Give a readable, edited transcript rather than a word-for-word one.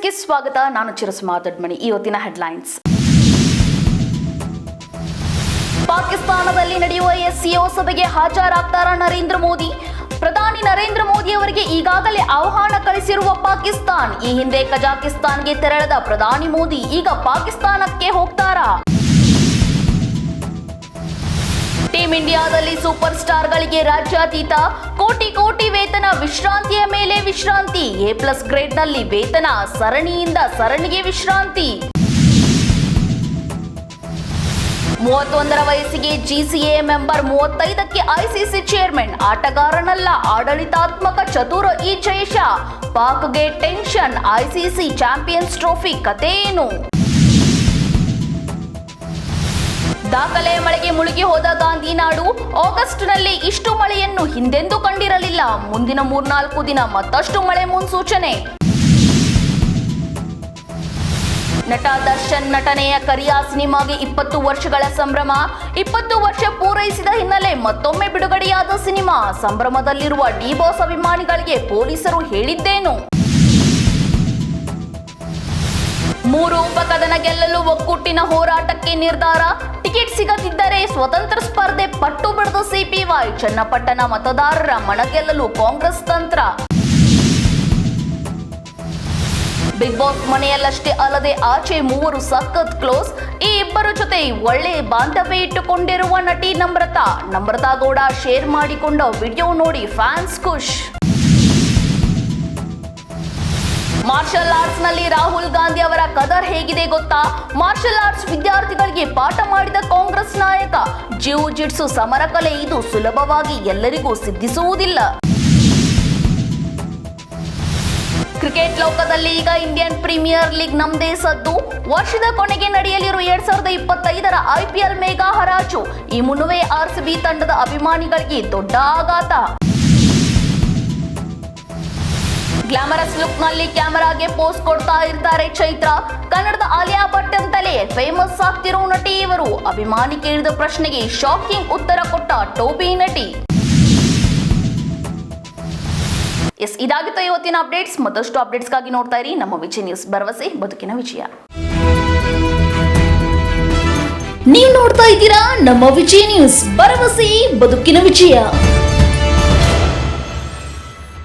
ನ್ಯೂಸ್ಗೆ ಸ್ವಾಗತ. ನಾನು ಚಿರಸುಮಾ ದೊಡ್ಮನಿ. ಇವತ್ತಿನ ಹೆಡ್ಲೈನ್ಸ್. ಪಾಕಿಸ್ತಾನದಲ್ಲಿ ನಡೆಯುವ SCO ಸಭೆಗೆ ಹಾಜರಾಗ್ತಾರ ನರೇಂದ್ರ ಮೋದಿ. ಪ್ರಧಾನಿ ನರೇಂದ್ರ ಮೋದಿ ಅವರಿಗೆ ಈಗಾಗಲೇ ಆಹ್ವಾನ ಕಳಿಸಿರುವ ಪಾಕಿಸ್ತಾನ್. ಈ ಹಿಂದೆ ಕಜಾಕಿಸ್ತಾನ್ಗೆ ತೆರಳಿದ ಪ್ರಧಾನಿ ಮೋದಿ ಈಗ ಪಾಕಿಸ್ತಾನಕ್ಕೆ ಹೋಗ್ತಾರಾ? ಟೀಂ ಇಂಡಿಯಾದಲ್ಲಿ ಸೂಪರ್ ಸ್ಟಾರ್ ಗಳಿಗೆ ರಾಜ್ಯಾತೀತ, ಕೋಟಿ ವೇತನ, ವಿಶ್ರಾಂತಿಯ ಮೇಲೆ ವಿಶ್ರಾಂತಿ, A+ ಗ್ರೇಡ್ ನಲ್ಲಿ ವೇತನ, ಸರಣಿಯಿಂದ ಸರಣಿಗೆ ವಿಶ್ರಾಂತಿ. 31ರ ವಯಸ್ಸಿಗೆ GCA ಮೆಂಬರ್, 35ಕ್ಕೆ ICC ಚೇರ್ಮನ್. ಆಟಗಾರನಲ್ಲ, ಆಡಳಿತಾತ್ಮಕ ಚತುರ ಈ Jayesh. ಪಾಕ್ಗೆ tension. ICC champions trophy ಕತೆ ಏನು? ದಾಖಲೆ ಮಳೆಗೆ ಮುಳುಗಿ ಹೋದ ಗಾಂಧಿನಾಡು. ಆಗಸ್ಟ್ನಲ್ಲಿ ಇಷ್ಟು ಮಳೆಯನ್ನು ಹಿಂದೆಂದೂ ಕಂಡಿರಲಿಲ್ಲ. ಮುಂದಿನ 3-4 ದಿನ ಮತ್ತಷ್ಟು ಮಳೆ ಮುನ್ಸೂಚನೆ. ನಟ ದರ್ಶನ್ ನಟನೆಯ ಕರಿಯಾ ಸಿನಿಮಾಗೆ 20 ವರ್ಷಗಳ ಸಂಭ್ರಮ. 20 ವರ್ಷ ಪೂರೈಸಿದ ಹಿನ್ನೆಲೆ ಮತ್ತೊಮ್ಮೆ ಬಿಡುಗಡೆಯಾದ ಸಿನಿಮಾ. ಸಂಭ್ರಮದಲ್ಲಿರುವ ಡಿ-ಬಾಸ್ ಅಭಿಮಾನಿಗಳಿಗೆ ಪೊಲೀಸರು ಹೇಳಿದ್ದೇನು? 3 ಉಪಕದನ ಗೆಲ್ಲಲು ಒಕ್ಕೂಟಿನ ಹೋರಾಟಕ್ಕೆ ನಿರ್ಧಾರ. ಟಿಕೆಟ್ ಸಿಗದಿದ್ದರೆ ಸ್ವತಂತ್ರ ಸ್ಪರ್ಧೆ ಪಟ್ಟು ಬಿಡದ CPY. ಚನ್ನಪಟ್ಟಣ ಮತದಾರರ ಮನ ಗೆಲ್ಲಲು ಕಾಂಗ್ರೆಸ್ ತಂತ್ರ. ಬಿಗ್ ಬಾಸ್ ಮನೆಯಲ್ಲಷ್ಟೇ ಅಲ್ಲದೆ ಆಚೆ ಮೂವರು ಸಖತ್ ಕ್ಲೋಸ್. ಈ ಇಬ್ಬರ ಜೊತೆ ಒಳ್ಳೆ ಬಾಂಧವ್ಯ ಇಟ್ಟುಕೊಂಡಿರುವ ನಟಿ ನಮ್ರತಾ ಗೌಡ ಶೇರ್ ಮಾಡಿಕೊಂಡ ವಿಡಿಯೋ ನೋಡಿ ಫ್ಯಾನ್ಸ್ ಖುಷ್. ಮಾರ್ಷಲ್ ಆರ್ಟ್ಸ್ ನಲ್ಲಿ ರಾಹುಲ್ ಗಾಂಧಿ ಅವರ ಕದರ್ ಹೇಗಿದೆ ಗೊತ್ತಾ? ಮಾರ್ಷಲ್ ಆರ್ಟ್ಸ್ ವಿದ್ಯಾರ್ಥಿಗಳಿಗೆ ಪಾಠ ಮಾಡಿದ ಕಾಂಗ್ರೆಸ್ ನಾಯಕ. ಜಿಯು-ಜಿಟ್ಸು ಸಮರ ಕಲೆ, ಇದು ಸುಲಭವಾಗಿ ಎಲ್ಲರಿಗೂ ಸಿದ್ಧಿಸುವುದಿಲ್ಲ. ಕ್ರಿಕೆಟ್ ಲೋಕದಲ್ಲಿ ಈಗ ಇಂಡಿಯನ್ ಪ್ರೀಮಿಯರ್ ಲೀಗ್ ನಮ್ದೇ ಸದ್ದು. ವರ್ಷದ ಕೊನೆಗೆ ನಡೆಯಲಿರುವ 2025ರ IPL ಮೇಗಾ ಹರಾಜು. ಈ ಮುನ್ನವೇ RCB ತಂಡದ ಅಭಿಮಾನಿಗಳಿಗೆ ದೊಡ್ಡ ಆಘಾತ. ಗ್ಲಾಮರಸ್ ಲುಕ್ ನಲ್ಲಿ ಕ್ಯಾಮೆರಾಗೆ ಪೋಸ್ ಕೊಡ್ತಾ ಇರ್ತಾರೆ ಚೈತ್ರ. ಕನ್ನಡದ ಆಲಿಯಾ ಭಟ್ ಅಂತಲೇ ಫೇಮಸ್ ಆಗ್ತಿರೋ ನಟಿ ಇವರು. ಅಭಿಮಾನಿ ಕೇಳಿದ ಪ್ರಶ್ನೆಗೆ ಶಾಕಿಂಗ್ ಉತ್ತರ ಕೊಟ್ಟ ಟೋಬಿ ನಟಿ. ಇದಾಗಿತ್ತು ಇವತ್ತಿನ ಅಪ್ಡೇಟ್ಸ್. ಮತ್ತಷ್ಟು ಅಪ್ಡೇಟ್ಸ್ಗಾಗಿ ನೋಡ್ತಾ ಇರಿ ನಮ್ಮ ವಿಜಯ ನ್ಯೂಸ್. ಭರವಸೆ ಬದುಕಿನ ವಿಜಯ. ನೀವು ನೋಡ್ತಾ ಇದ್ದೀರಾ ನಮ್ಮ ವಿಜಯ ನ್ಯೂಸ್. ಭರವಸೆ ಬದುಕಿನ ವಿಜಯ.